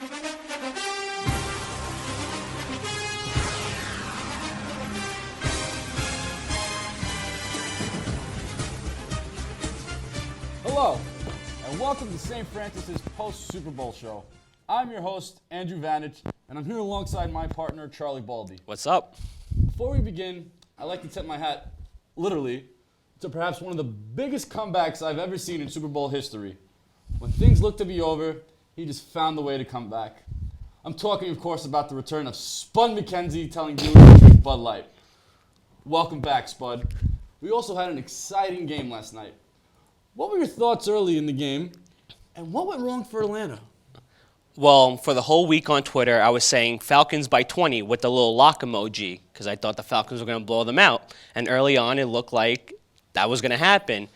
Hello, and welcome to St. Francis's post-Super Bowl show. I'm your host, Andrew Vanich, and I'm here alongside my partner, Charlie Baldy. What's up? Before we begin, I'd like to tip my hat, literally, to perhaps one of the biggest comebacks I've ever seen in Super Bowl history. When things looked to be over, he just found the way to come back. I'm talking, of course, about the return of Spud McKenzie telling dealers to drink Bud Light. Welcome back, Spud. We also had an exciting game last night. What were your thoughts early in the game, and what went wrong for Atlanta? Well, for the whole week on Twitter, I was saying Falcons by 20 with the little lock emoji because I thought the Falcons were going to blow them out. And early on, it looked like that was going to happen.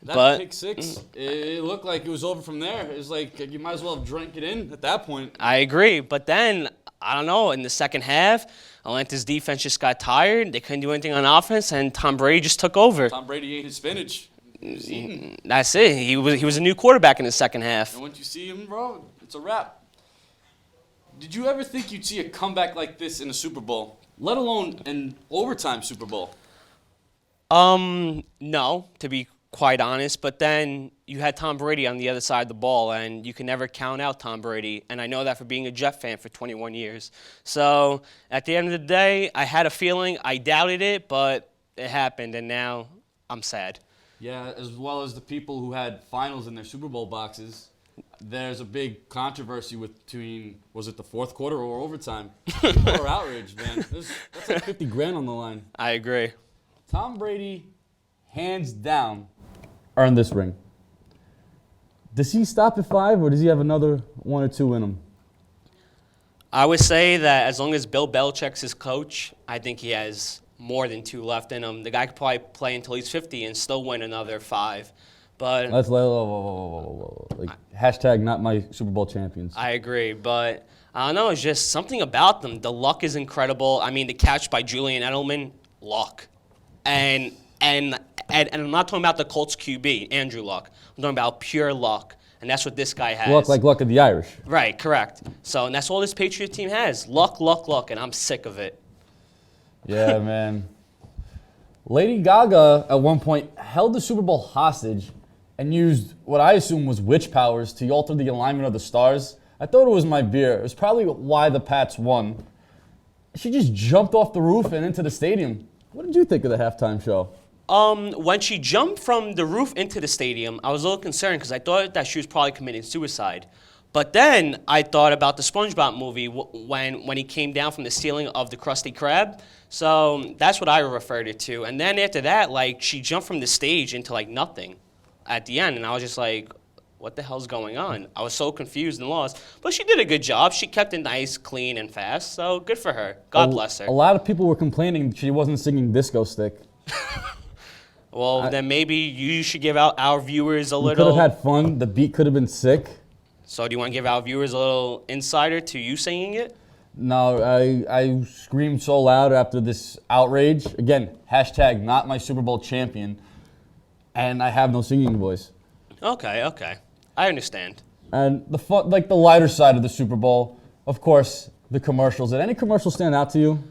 That pick six, it looked like it was over from there. It was like you might as well have drank it in at that point. I agree. But then, I don't know, in the second half, Atlanta's defense just got tired. They couldn't do anything on offense, and Tom Brady just took over. Tom Brady ate his spinach. That's it. He was a new quarterback in the second half. And once you see him, bro, it's a wrap. Did you ever think you'd see a comeback like this in a Super Bowl, let alone an overtime Super Bowl? No, to be quite honest. But then you had Tom Brady on the other side of the ball, and you can never count out Tom Brady. And I know that for being a Jet fan for 21 years. So at the end of the day, I had a feeling. I doubted it, but it happened, and now I'm sad. Yeah, as well as the people who had finals in their Super Bowl boxes. There's a big controversy between, was it the fourth quarter or overtime? Or outrage, man. That's like 50 grand on the line. I agree. Tom Brady, hands down, earned this ring. Does he stop at 5, or does he have another 1 or 2 in him? I would say that as long as Bill Belichick's his coach, I think he has more than 2 left in him. The guy could probably play until he's 50 and still win another 5. But Let's whoa. Like, hashtag not my Super Bowl champions. I agree, but I don't know. It's just something about them. The luck is incredible. I mean, the catch by Julian Edelman, luck, and I'm not talking about the Colts QB, Andrew Luck. I'm talking about pure luck, and that's what this guy has. Luck like luck of the Irish. Right, correct. So, and that's all this Patriot team has: luck, and I'm sick of it. Yeah, man. Lady Gaga at one point held the Super Bowl hostage and used what I assume was witch powers to alter the alignment of the stars. I thought it was my beer. It was probably why the Pats won. She just jumped off the roof and into the stadium. What did you think of the halftime show? When she jumped from the roof into the stadium, I was a little concerned because I thought that she was probably committing suicide. But then I thought about the SpongeBob movie when he came down from the ceiling of the Krusty Krab. So that's what I referred it to. And then after that, like, she jumped from the stage into, like, nothing at the end. And I was just like, what the hell's going on? I was so confused and lost. But she did a good job. She kept it nice, clean, and fast. So good for her. God bless her. A lot of people were complaining she wasn't singing Disco Stick. Well, then maybe you should give out our viewers a We little. could have had fun. The beat could have been sick. So do you want to give our viewers a little insider to you singing it? No, I screamed so loud after this outrage. Again, hashtag not my Super Bowl champion. And I have no singing voice. Okay. I understand. And the fun, like the lighter side of the Super Bowl, of course, the commercials. Did any commercials stand out to you?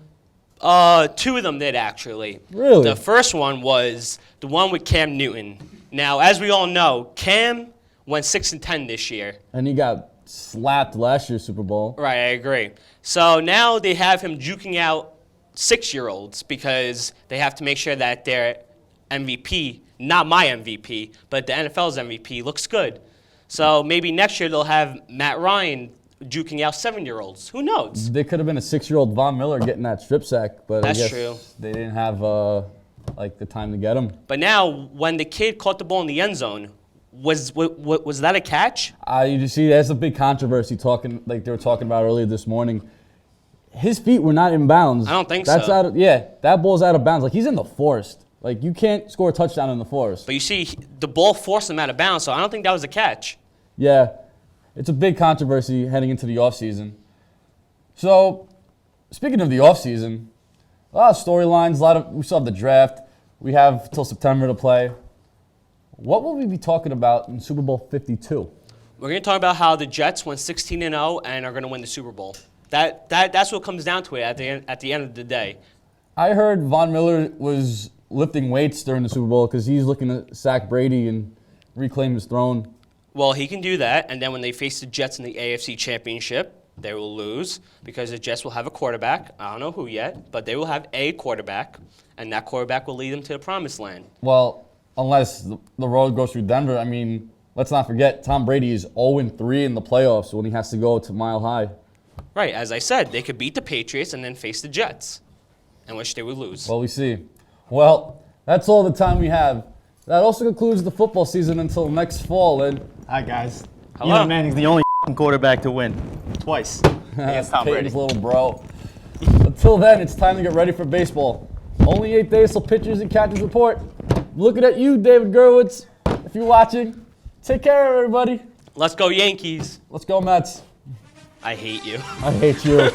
2 of them did, actually. Really? The first one was the one with Cam Newton. Now, as we all know, Cam went 6-10 this year. And he got slapped last year's Super Bowl. Right, I agree. So now they have him juking out 6-year-olds because they have to make sure that their MVP, not my MVP, but the NFL's MVP, looks good. So maybe next year they'll have Matt Ryan juking out 7-year-olds. Who knows? There could have been a 6-year-old Von Miller getting that strip sack, but That's I guess true. They didn't have the time to get him. But now, when the kid caught the ball in the end zone, was that a catch? You see, there's a big controversy like they were talking about earlier this morning. His feet were not in bounds. I don't think That's so. That ball's out of bounds. Like, he's in the forest. Like, you can't score a touchdown in the forest. But you see, the ball forced him out of bounds, so I don't think that was a catch. Yeah, it's a big controversy heading into the offseason. So, speaking of the offseason, a lot of storylines, we still have the draft. We have till September to play. What will we be talking about in Super Bowl 52? We're going to talk about how the Jets went 16-0 and are going to win the Super Bowl. That's what comes down to it at the end of the day. I heard Von Miller was lifting weights during the Super Bowl because he's looking to sack Brady and reclaim his throne. Well, he can do that, and then when they face the Jets in the AFC Championship, they will lose because the Jets will have a quarterback. I don't know who yet, but they will have a quarterback, and that quarterback will lead them to the promised land. Well, unless the road goes through Denver. I mean, let's not forget, Tom Brady is 0-3 in the playoffs when he has to go to Mile High. Right, as I said, they could beat the Patriots and then face the Jets, in which they would lose. Well, we see. Well, that's all the time we have. That also concludes the football season until next fall. And Hi, guys. Hello. Eli Manning's the only quarterback to win twice against Tom Brady. Peyton's little bro. Until then, it's time to get ready for baseball. Only 8 days till pitchers and catchers report. Looking at you, David Gerwitz. If you're watching, take care, everybody. Let's go Yankees. Let's go, Mets. I hate you. I hate you.